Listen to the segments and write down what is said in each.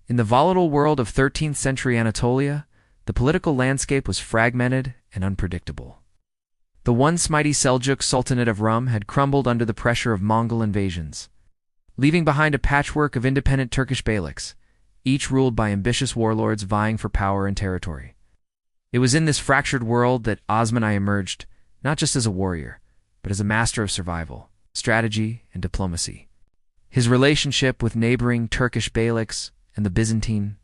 In the volatile world of 13th century Anatolia, the political landscape was fragmented and unpredictable. The once mighty Seljuk Sultanate of Rum had crumbled under the pressure of Mongol invasions, leaving behind a patchwork of independent Turkish Beyliks, each ruled by ambitious warlords vying for power and territory. It was in this fractured world that Osman I emerged, not just as a warrior, but as a master of survival, strategy, and diplomacy. His relationship with neighboring Turkish Beyliks and the Byzantine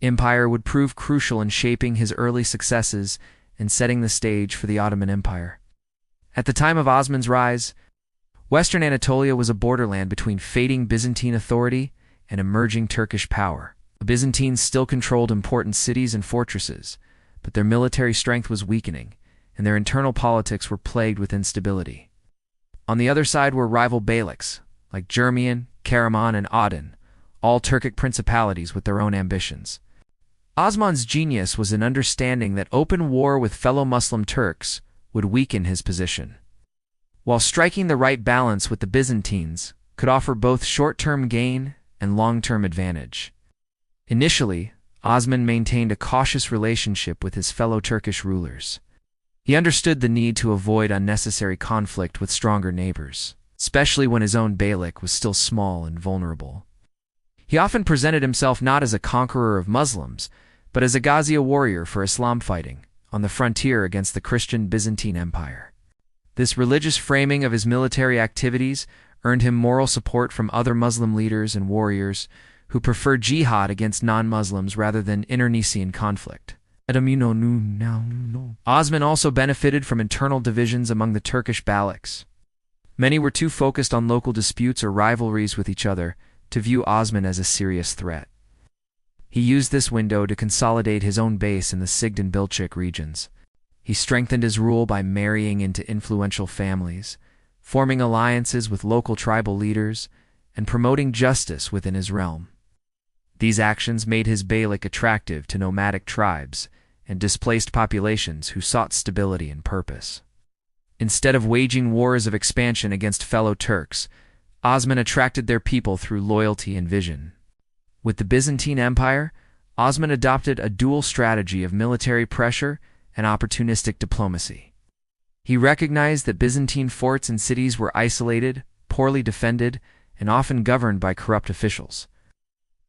Empire would prove crucial in shaping his early successes and setting the stage for the Ottoman Empire. At the time of Osman's rise, Western Anatolia was a borderland between fading Byzantine authority and emerging Turkish power. The Byzantines still controlled important cities and fortresses, but their military strength was weakening, and their internal politics were plagued with instability. On the other side were rival Beyliks, like Jermian, Karaman, and Aden, all Turkic principalities with their own ambitions. Osman's genius was in understanding that open war with fellow Muslim Turks would weaken his position, while striking the right balance with the Byzantines could offer both short-term gain and long-term advantage. Initially, Osman maintained a cautious relationship with his fellow Turkish rulers. He understood the need to avoid unnecessary conflict with stronger neighbors, especially when his own beylik was still small and vulnerable. He often presented himself not as a conqueror of Muslims, but as a Ghazi, a warrior for Islam fighting on the frontier against the Christian Byzantine Empire. This religious framing of his military activities earned him moral support from other Muslim leaders and warriors who preferred jihad against non-Muslims rather than internecine conflict. Osman also benefited from internal divisions among the Turkish Beyliks. Many were too focused on local disputes or rivalries with each other to view Osman as a serious threat. He used this window to consolidate his own base in the Sigd and Bilchik regions. He strengthened his rule by marrying into influential families, forming alliances with local tribal leaders, and promoting justice within his realm. These actions made his beylik attractive to nomadic tribes and displaced populations who sought stability and purpose. Instead of waging wars of expansion against fellow Turks, Osman attracted their people through loyalty and vision. With the Byzantine Empire, Osman adopted a dual strategy of military pressure and opportunistic diplomacy. He recognized that Byzantine forts and cities were isolated, poorly defended, and often governed by corrupt officials.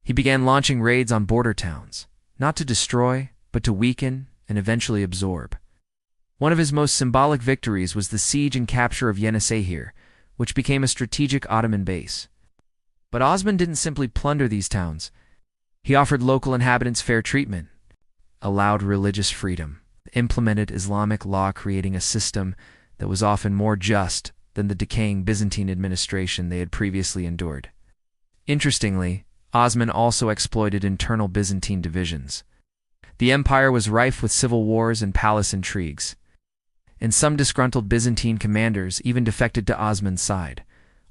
He began launching raids on border towns, not to destroy, but to weaken and eventually absorb. One of his most symbolic victories was the siege and capture of Yeniseyhir, which became a strategic Ottoman base. But Osman didn't simply plunder these towns. He offered local inhabitants fair treatment, allowed religious freedom, implemented Islamic law, creating a system that was often more just than the decaying Byzantine administration they had previously endured. Interestingly, Osman also exploited internal Byzantine divisions. The empire was rife with civil wars and palace intrigues, and some disgruntled Byzantine commanders even defected to Osman's side,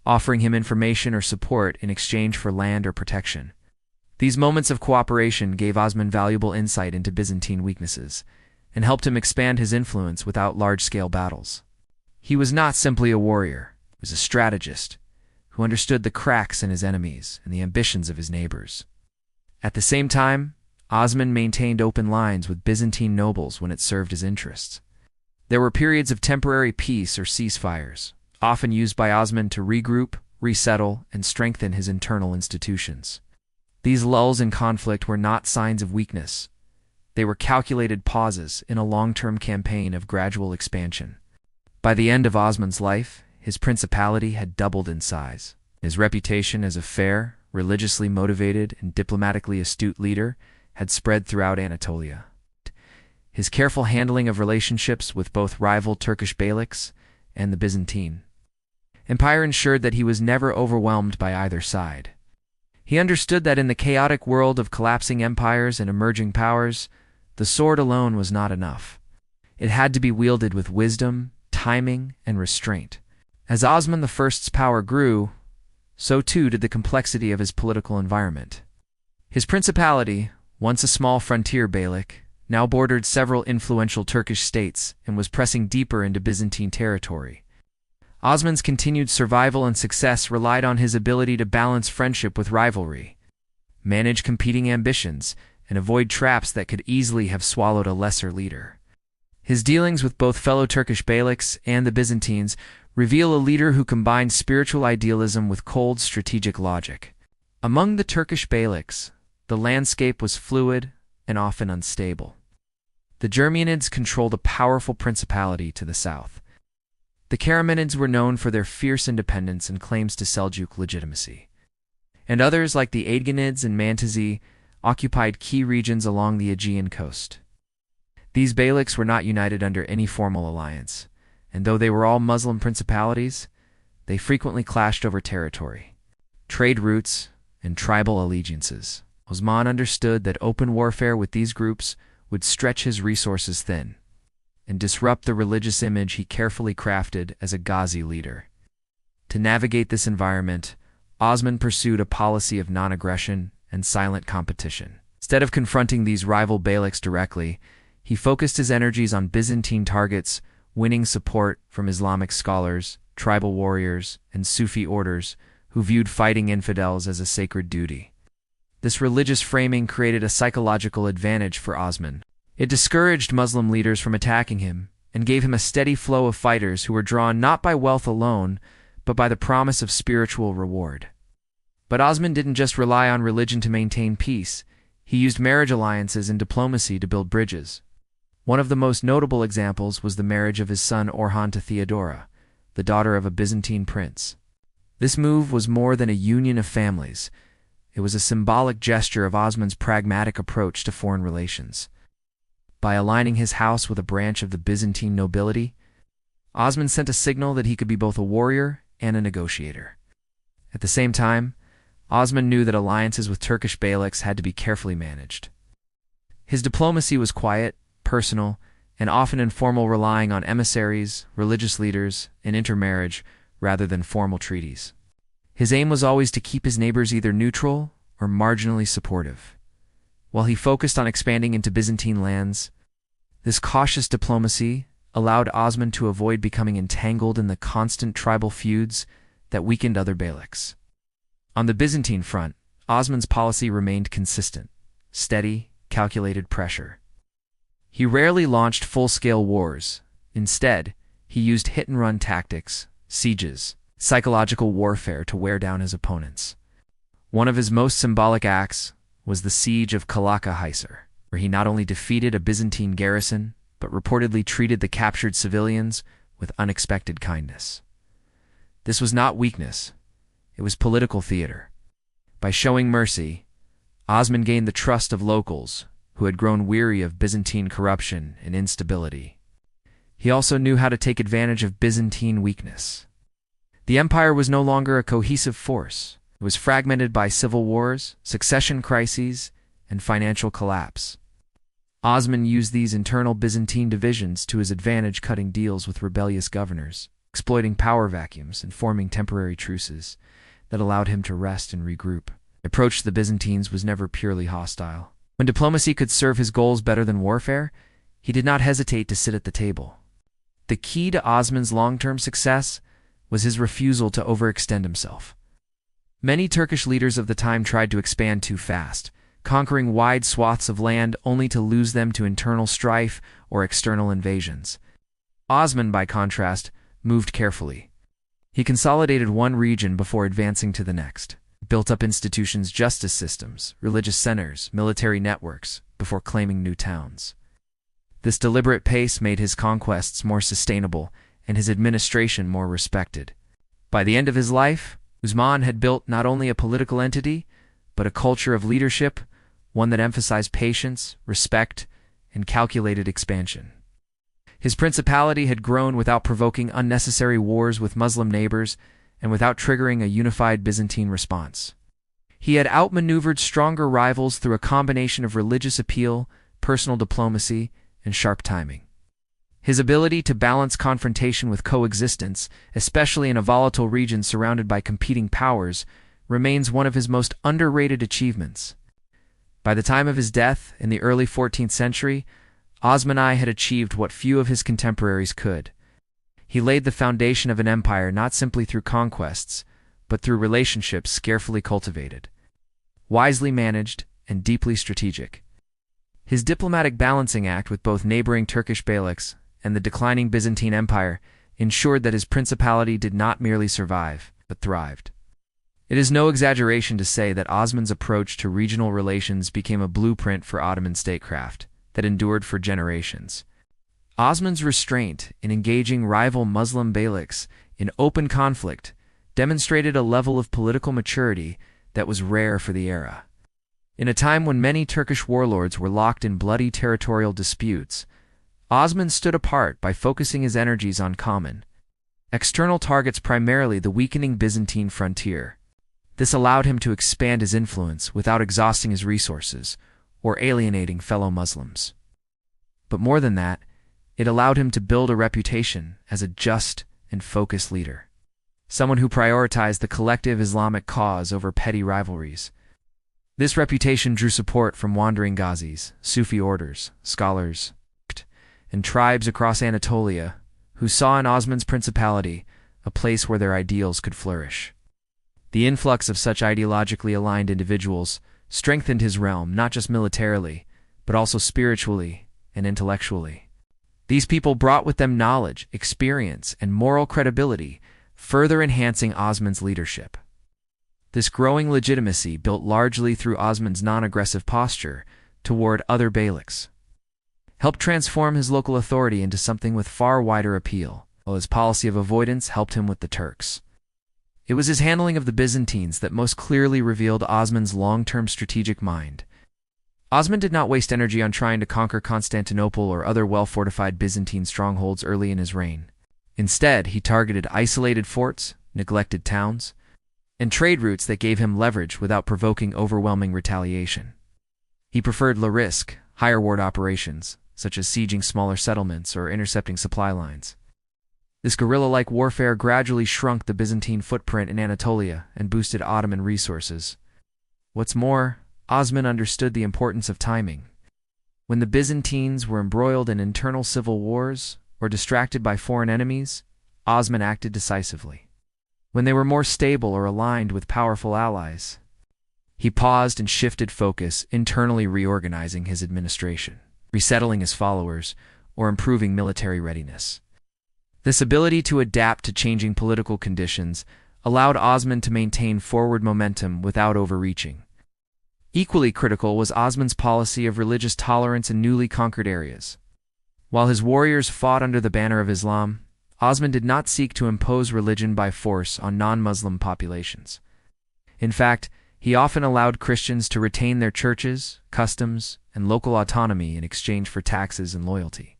offering him information or support in exchange for land or protection. These moments of cooperation gave Osman valuable insight into Byzantine weaknesses and helped him expand his influence without large-scale battles. He was not simply a warrior, he was a strategist who understood the cracks in his enemies and the ambitions of his neighbors. At the same time, Osman maintained open lines with Byzantine nobles when it served his interests. There were periods of temporary peace or ceasefires, often used by Osman to regroup, resettle, and strengthen his internal institutions. These lulls in conflict were not signs of weakness. They were calculated pauses in a long-term campaign of gradual expansion. By the end of Osman's life, his principality had doubled in size. His reputation as a fair, religiously motivated, and diplomatically astute leader had spread throughout Anatolia. His careful handling of relationships with both rival Turkish Beyliks and the Byzantine Empire ensured that he was never overwhelmed by either side. He understood that in the chaotic world of collapsing empires and emerging powers, the sword alone was not enough. It had to be wielded with wisdom, timing, and restraint. As Osman I's power grew, so too did the complexity of his political environment. His principality, once a small frontier beylik, now bordered several influential Turkish states and was pressing deeper into Byzantine territory. Osman's continued survival and success relied on his ability to balance friendship with rivalry. manage competing ambitions, and avoid traps that could easily have swallowed a lesser leader. His dealings with both fellow Turkish Beyliks and the Byzantines reveal a leader who combined spiritual idealism with cold strategic logic. Among the Turkish Beyliks, the landscape was fluid and often unstable. The Germanids controlled a powerful principality to the south. The Karamanids were known for their fierce independence and claims to Seljuk legitimacy. And others, like the Aidganids and Mantizi, occupied key regions along the Aegean coast. These Beyliks were not united under any formal alliance, and though they were all Muslim principalities, they frequently clashed over territory, trade routes, and tribal allegiances. Osman understood that open warfare with these groups would stretch his resources thin and disrupt the religious image he carefully crafted as a Ghazi leader. To navigate this environment, Osman pursued a policy of non-aggression and silent competition. Instead of confronting these rival Beyliks directly, he focused his energies on Byzantine targets, winning support from Islamic scholars, tribal warriors, and Sufi orders who viewed fighting infidels as a sacred duty. This religious framing created a psychological advantage for Osman. It discouraged Muslim leaders from attacking him and gave him a steady flow of fighters who were drawn not by wealth alone, but by the promise of spiritual reward. But Osman didn't just rely on religion to maintain peace. He used marriage alliances and diplomacy to build bridges. One of the most notable examples was the marriage of his son Orhan to Theodora, the daughter of a Byzantine prince. This move was more than a union of families. It was a symbolic gesture of Osman's pragmatic approach to foreign relations. By aligning his house with a branch of the Byzantine nobility, Osman sent a signal that he could be both a warrior and a negotiator. At the same time, Osman knew that alliances with Turkish Beyliks had to be carefully managed. His diplomacy was quiet, personal, and often informal, relying on emissaries, religious leaders, and intermarriage rather than formal treaties. His aim was always to keep his neighbors either neutral or marginally supportive. While he focused on expanding into Byzantine lands, this cautious diplomacy allowed Osman to avoid becoming entangled in the constant tribal feuds that weakened other Beyliks. On the Byzantine front, Osman's policy remained consistent: steady, calculated pressure. He rarely launched full-scale wars. Instead, he used hit-and-run tactics, sieges, psychological warfare to wear down his opponents. One of his most symbolic acts was the siege of Kalakahisar, where he not only defeated a Byzantine garrison, but reportedly treated the captured civilians with unexpected kindness. This was not weakness. It was political theater. By showing mercy, Osman gained the trust of locals who had grown weary of Byzantine corruption and instability. He also knew how to take advantage of Byzantine weakness. The empire was no longer a cohesive force. It was fragmented by civil wars, succession crises, and financial collapse. Osman used these internal Byzantine divisions to his advantage, cutting deals with rebellious governors, exploiting power vacuums, and forming temporary truces that allowed him to rest and regroup. The approach to the Byzantines was never purely hostile. When diplomacy could serve his goals better than warfare, he did not hesitate to sit at the table. The key to Osman's long-term success was his refusal to overextend himself. Many Turkish leaders of the time tried to expand too fast, conquering wide swaths of land only to lose them to internal strife or external invasions. Osman, by contrast, moved carefully. He consolidated one region before advancing to the next, built up institutions, justice systems, religious centers, military networks, before claiming new towns. This deliberate pace made his conquests more sustainable and his administration more respected. By the end of his life, Osman had built not only a political entity, but a culture of leadership, one that emphasized patience, respect, and calculated expansion. His principality had grown without provoking unnecessary wars with Muslim neighbors and without triggering a unified Byzantine response. He had outmaneuvered stronger rivals through a combination of religious appeal, personal diplomacy, and sharp timing. His ability to balance confrontation with coexistence, especially in a volatile region surrounded by competing powers, remains one of his most underrated achievements. By the time of his death in the early 14th century, Osman I had achieved what few of his contemporaries could. He laid the foundation of an empire not simply through conquests, but through relationships carefully cultivated. wisely managed, and deeply strategic. His diplomatic balancing act with both neighboring Turkish Beyliks and the declining Byzantine Empire ensured that his principality did not merely survive, but thrived. It is no exaggeration to say that Osman's approach to regional relations became a blueprint for Ottoman statecraft that endured for generations. Osman's restraint in engaging rival Muslim beyliks in open conflict demonstrated a level of political maturity that was rare for the era. In a time when many Turkish warlords were locked in bloody territorial disputes, Osman stood apart by focusing his energies on common, external targets, primarily the weakening Byzantine frontier. This allowed him to expand his influence without exhausting his resources or alienating fellow Muslims. But more than that, it allowed him to build a reputation as a just and focused leader, someone who prioritized the collective Islamic cause over petty rivalries. This reputation drew support from wandering Ghazis, Sufi orders, scholars, and tribes across Anatolia who saw in Osman's principality a place where their ideals could flourish. The influx of such ideologically aligned individuals strengthened his realm not just militarily, but also spiritually and intellectually. These people brought with them knowledge, experience, and moral credibility, further enhancing Osman's leadership. This growing legitimacy, built largely through Osman's non-aggressive posture toward other beyliks, helped transform his local authority into something with far wider appeal, while his policy of avoidance helped him with the Turks. It was his handling of the Byzantines that most clearly revealed Osman's long-term strategic mind. Osman did not waste energy on trying to conquer Constantinople or other well-fortified Byzantine strongholds early in his reign. Instead, he targeted isolated forts, neglected towns, and trade routes that gave him leverage without provoking overwhelming retaliation. He preferred low-risk, high-reward operations, such as sieging smaller settlements or intercepting supply lines. This guerrilla-like warfare gradually shrunk the Byzantine footprint in Anatolia and boosted Ottoman resources. What's more, Osman understood the importance of timing. When the Byzantines were embroiled in internal civil wars or distracted by foreign enemies, Osman acted decisively. When they were more stable or aligned with powerful allies, he paused and shifted focus, internally reorganizing his administration, resettling his followers, or improving military readiness. This ability to adapt to changing political conditions allowed Osman to maintain forward momentum without overreaching. Equally critical was Osman's policy of religious tolerance in newly conquered areas. While his warriors fought under the banner of Islam, Osman did not seek to impose religion by force on non-Muslim populations. In fact, he often allowed Christians to retain their churches, customs, and local autonomy in exchange for taxes and loyalty.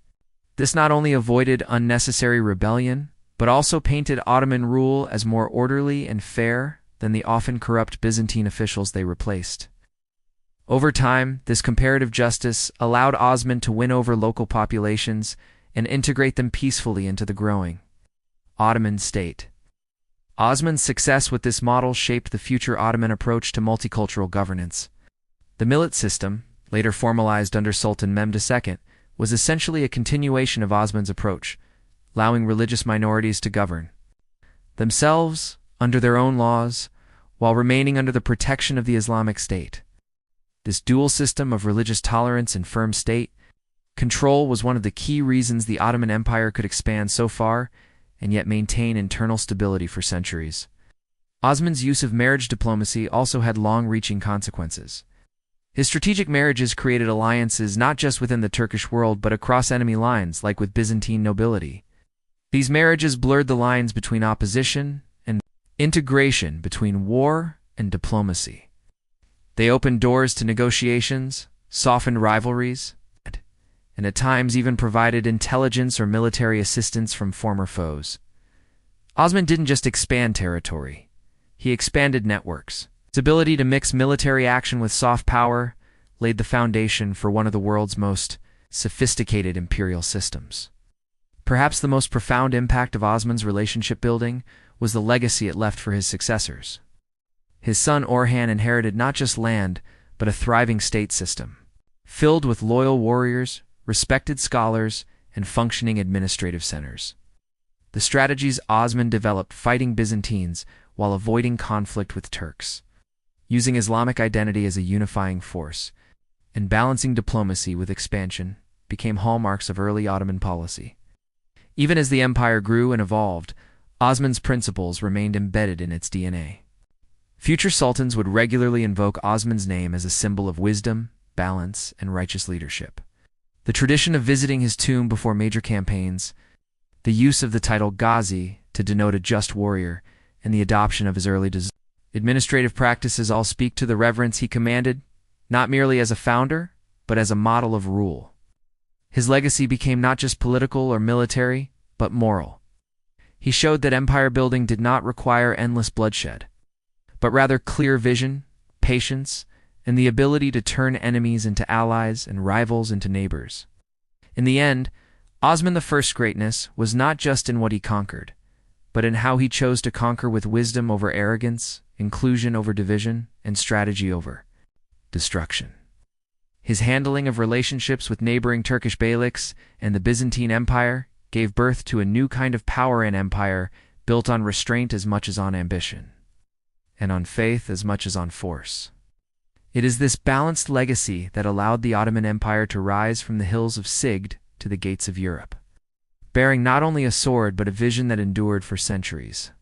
This not only avoided unnecessary rebellion, but also painted Ottoman rule as more orderly and fair than the often corrupt Byzantine officials they replaced. Over time, this comparative justice allowed Osman to win over local populations and integrate them peacefully into the growing Ottoman state. Osman's success with this model shaped the future Ottoman approach to multicultural governance. The millet system, later formalized under Sultan Mehmed II, was essentially a continuation of Osman's approach, allowing religious minorities to govern themselves under their own laws while remaining under the protection of the Islamic State. This dual system of religious tolerance and firm state control was one of the key reasons the Ottoman Empire could expand so far and yet maintain internal stability for centuries. Osman's use of marriage diplomacy also had long-reaching consequences. His strategic marriages created alliances not just within the Turkish world but across enemy lines, like with Byzantine nobility. These marriages blurred the lines between opposition and integration, between war and diplomacy. They opened doors to negotiations, softened rivalries, and at times even provided intelligence or military assistance from former foes. Osman didn't just expand territory, he expanded networks. His ability to mix military action with soft power laid the foundation for one of the world's most sophisticated imperial systems. Perhaps the most profound impact of Osman's relationship building was the legacy it left for his successors. His son Orhan inherited not just land, but a thriving state system, filled with loyal warriors, respected scholars, and functioning administrative centers. The strategies Osman developed fighting Byzantines while avoiding conflict with Turks using Islamic identity as a unifying force, and balancing diplomacy with expansion became hallmarks of early Ottoman policy. Even as the empire grew and evolved, Osman's principles remained embedded in its DNA. Future sultans would regularly invoke Osman's name as a symbol of wisdom, balance, and righteous leadership. The tradition of visiting his tomb before major campaigns, the use of the title Ghazi to denote a just warrior, and the adoption of his early administrative practices all speak to the reverence he commanded, not merely as a founder, but as a model of rule. His legacy became not just political or military, but moral. He showed that empire building did not require endless bloodshed, but rather clear vision, patience, and the ability to turn enemies into allies and rivals into neighbors. In the end, Osman I's greatness was not just in what he conquered, but in how he chose to conquer with wisdom over arrogance, inclusion over division, and strategy over destruction. His handling of relationships with neighboring Turkish Beyliks and the Byzantine Empire gave birth to a new kind of power and empire built on restraint as much as on ambition, and on faith as much as on force. It is this balanced legacy that allowed the Ottoman Empire to rise from the hills of Sigd to the gates of Europe, bearing not only a sword but a vision that endured for centuries.